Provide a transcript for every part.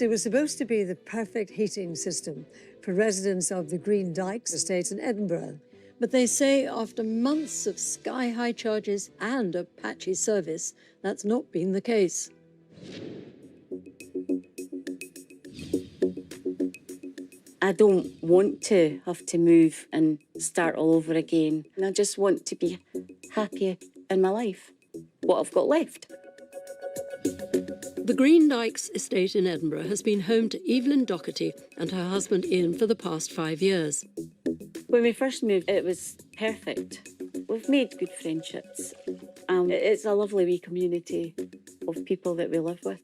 It was supposed to be the perfect heating system for residents of the Green Dykes estate in Edinburgh. But they say after months of sky-high charges and a patchy service, that's not been the case. I don't want to have to move and start all over again. I just want to be happy in my life, what I've got left. The Green Dykes estate in Edinburgh has been home to Evelyn Doherty and her husband Ian for the past 5 years. When we first moved, it was perfect. We've made good friendships. It's a lovely wee community of people that we live with.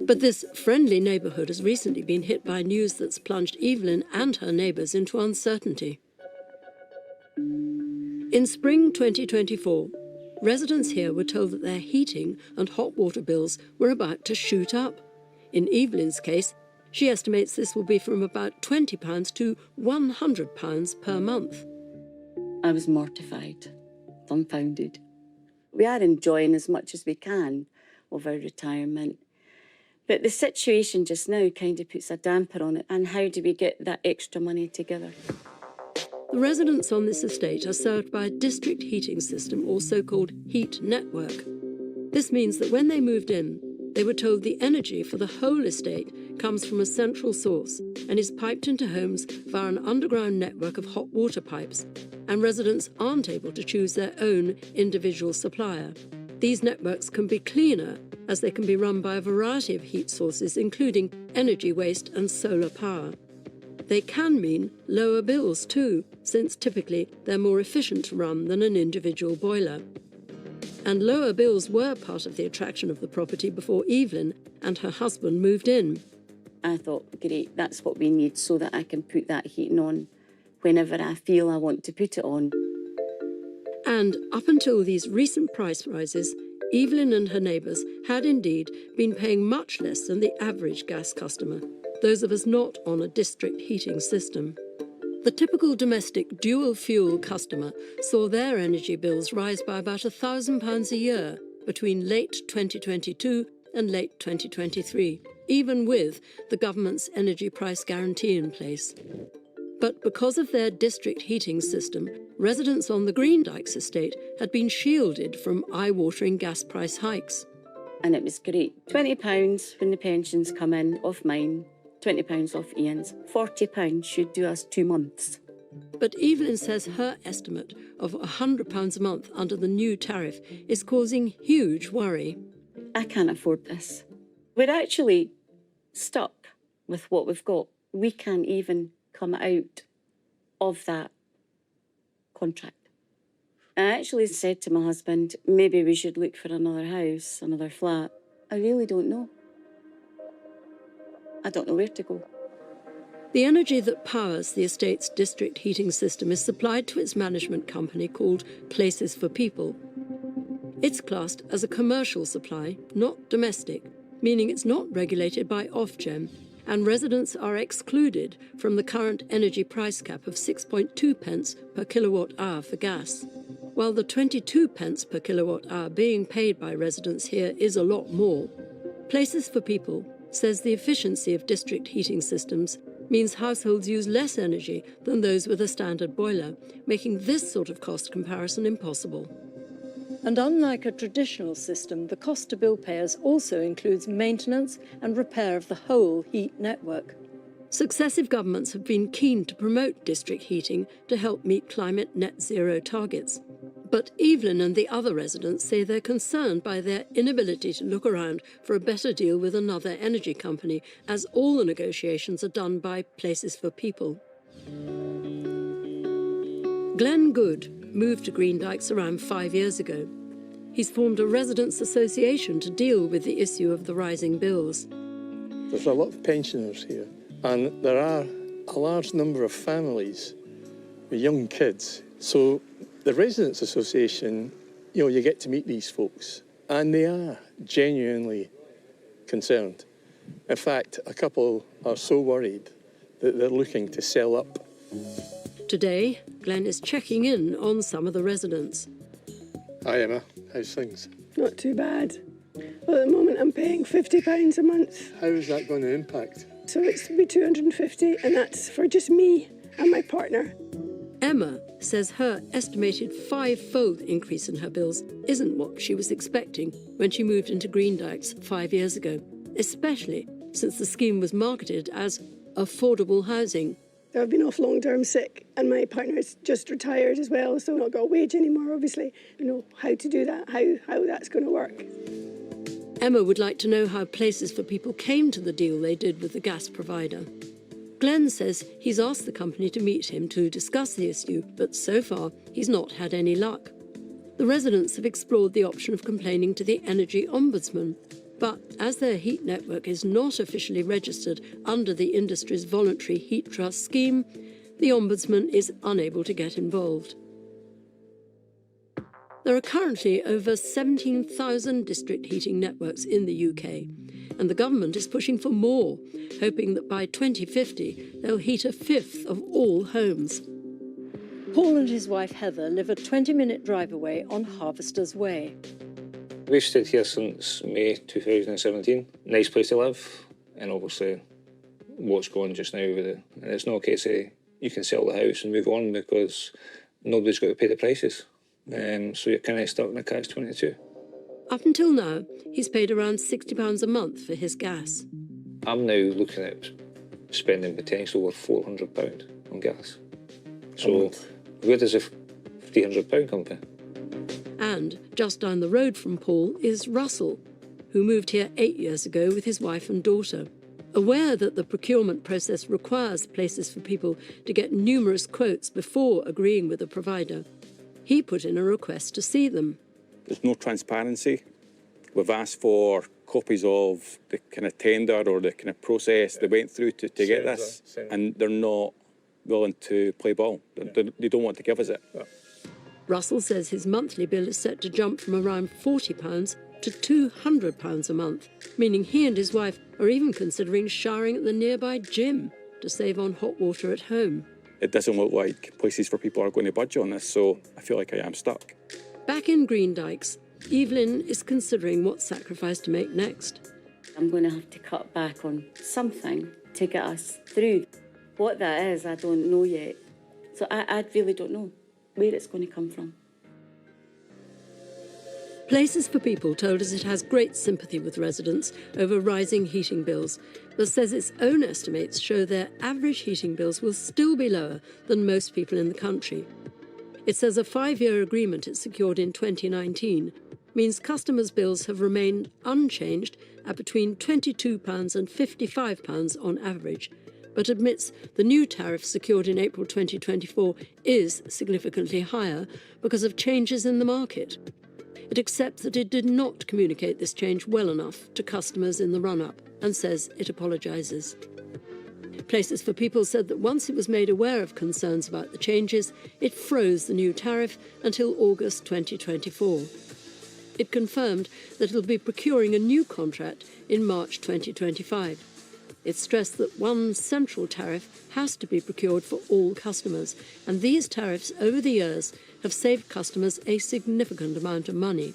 But this friendly neighbourhood has recently been hit by news that's plunged Evelyn and her neighbours into uncertainty. In spring 2024, residents here were told that their heating and hot water bills were about to shoot up. In Evelyn's case, she estimates this will be from about £20 to £100 per month. I was mortified, dumbfounded. We are enjoying as much as we can of our retirement. But the situation just now kind of puts a damper on it. And how do we get that extra money together? The residents on this estate are served by a district heating system, also called Heat Network. This means that when they moved in, they were told the energy for the whole estate comes from a central source and is piped into homes via an underground network of hot water pipes, and residents aren't able to choose their own individual supplier. These networks can be cleaner, as they can be run by a variety of heat sources, including energy waste and solar power. They can mean lower bills too, since typically they're more efficient to run than an individual boiler. And lower bills were part of the attraction of the property before Evelyn and her husband moved in. I thought, great, that's what we need so that I can put that heating on whenever I feel I want to put it on. And up until these recent price rises, Evelyn and her neighbours had indeed been paying much less than the average gas customer, those of us not on a district heating system. The typical domestic dual-fuel customer saw their energy bills rise by about £1,000 a year between late 2022 and late 2023, even with the government's energy price guarantee in place. But because of their district heating system, residents on the Green Dykes estate had been shielded from eye-watering gas price hikes. And it was great. £20 when the pensions come in off mine, £20 off Ian's. £40 should do us 2 months. But Evelyn says her estimate of £100 a month under the new tariff is causing huge worry. I can't afford this. We're actually stuck with what we've got. We can't even come out of that contract. I actually said to my husband, maybe we should look for another house, another flat. I really don't know. I don't know where to go. The energy that powers the estate's district heating system is supplied to its management company called Places for People. It's classed as a commercial supply, not domestic, meaning it's not regulated by Ofgem, and residents are excluded from the current energy price cap of 6.2 pence per kilowatt hour for gas. While the 22 pence per kilowatt hour being paid by residents here is a lot more, Places for People says the efficiency of district heating systems means households use less energy than those with a standard boiler, making this sort of cost comparison impossible. And unlike a traditional system, the cost to bill payers also includes maintenance and repair of the whole heat network. Successive governments have been keen to promote district heating to help meet climate net zero targets. But Evelyn and the other residents say they're concerned by their inability to look around for a better deal with another energy company, as all the negotiations are done by Places for People. Glenn Good moved to Green Dykes around 5 years ago. He's formed a residents' association to deal with the issue of the rising bills. There's a lot of pensioners here, and there are a large number of families with young kids. So the Residents' Association, you get to meet these folks, and they are genuinely concerned. In fact, a couple are so worried that they're looking to sell up. Today, Glenn is checking in on some of the residents. Hi Emma, how's things? Not too bad. Well, at the moment I'm paying £50 a month. How is that going to impact? So it's be 250, and that's for just me and my partner. Emma says her estimated 5-fold increase in her bills isn't what she was expecting when she moved into Green Dykes 5 years ago, especially since the scheme was marketed as affordable housing. So I've been off long-term sick, and my partner's just retired as well, so I've not got a wage anymore, obviously. I know how to do that, how that's going to work. Emma would like to know how Places for People came to the deal they did with the gas provider. Glenn says he's asked the company to meet him to discuss the issue, but so far he's not had any luck. The residents have explored the option of complaining to the Energy Ombudsman, but as their heat network is not officially registered under the industry's voluntary heat trust scheme, the Ombudsman is unable to get involved. There are currently over 17,000 district heating networks in the UK, and the government is pushing for more, hoping that by 2050 they'll heat a fifth of all homes. Paul and his wife Heather live a 20-minute drive away on Harvester's Way. We've stayed here since May 2017. Nice place to live, and obviously what's going just now with it. And it's not a case of you can sell the house and move on because nobody's got to pay the prices. So you're kind of stuck in a catch-22. Up until now, he's paid around £60 a month for his gas. I'm now looking at spending potentially over £400 on gas. So where does the £300 come from? And just down the road from Paul is Russell, who moved here 8 years ago with his wife and daughter. Aware that the procurement process requires Places for People to get numerous quotes before agreeing with a provider, he put in a request to see them. There's no transparency. We've asked for copies of the kind of tender or the kind of process they went through to get this, and they're not willing to play ball. They don't want to give us it. Russell says his monthly bill is set to jump from around £40 to £200 a month, meaning he and his wife are even considering showering at the nearby gym to save on hot water at home. It doesn't look like Places for People are going to budge on this, so I feel like I am stuck. Back in Green Dykes, Evelyn is considering what sacrifice to make next. I'm going to have to cut back on something to get us through. What that is, I don't know yet. So I really don't know where it's going to come from. Places for People told us it has great sympathy with residents over rising heating bills, but says its own estimates show their average heating bills will still be lower than most people in the country. It says a 5-year agreement it secured in 2019 means customers' bills have remained unchanged at between £22 and £55 on average, but admits the new tariff secured in April 2024 is significantly higher because of changes in the market. It accepts that it did not communicate this change well enough to customers in the run-up and says it apologises. Places for People said that once it was made aware of concerns about the changes, it froze the new tariff until August 2024. It confirmed that it will be procuring a new contract in March 2025. It stressed that one central tariff has to be procured for all customers, and these tariffs over the years have saved customers a significant amount of money.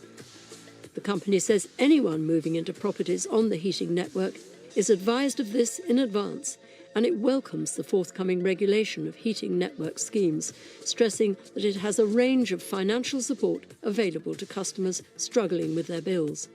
The company says anyone moving into properties on the heating network is advised of this in advance, and it welcomes the forthcoming regulation of heating network schemes, stressing that it has a range of financial support available to customers struggling with their bills.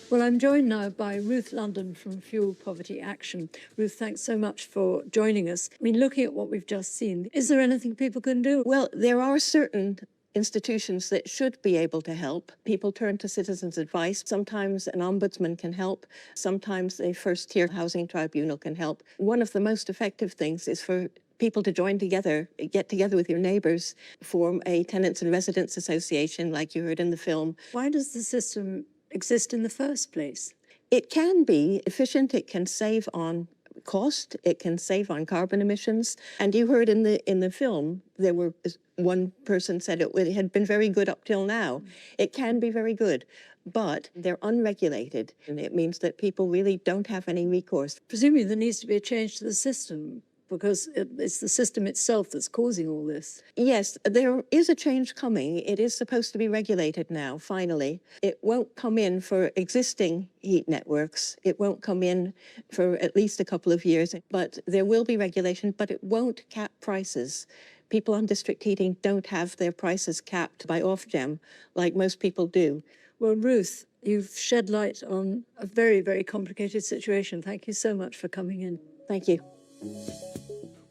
Well, I'm joined now by Ruth London from Fuel Poverty Action. Ruth, thanks so much for joining us. I mean, looking at what we've just seen, is there anything people can do? Well, there are certain institutions that should be able to help. People turn to citizens' advice. Sometimes an ombudsman can help. Sometimes a first-tier housing tribunal can help. One of the most effective things is for people to join together, get together with your neighbours, form a tenants and residents association like you heard in the film. Why does the system exist in the first place? It can be efficient. It can save on cost. It can save on carbon emissions. And you heard in the film, there were one person said it had been very good up till now. It can be very good, but they're unregulated, and it means that people really don't have any recourse. Presumably there needs to be a change to the system. because it's the system itself that's causing all this. Yes, there is a change coming. It is supposed to be regulated now, finally. It won't come in for existing heat networks. It won't come in for at least a couple of years, but there will be regulation, but it won't cap prices. People on district heating don't have their prices capped by Ofgem like most people do. Well, Ruth, you've shed light on a very, very complicated situation. Thank you so much for coming in. Thank you.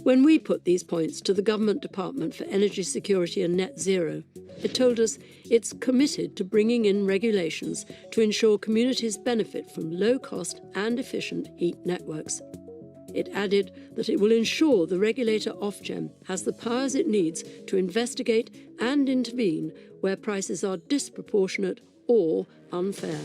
When we put these points to the Government Department for Energy Security and Net Zero, it told us it's committed to bringing in regulations to ensure communities benefit from low-cost and efficient heat networks. It added that it will ensure the regulator Ofgem has the powers it needs to investigate and intervene where prices are disproportionate or unfair.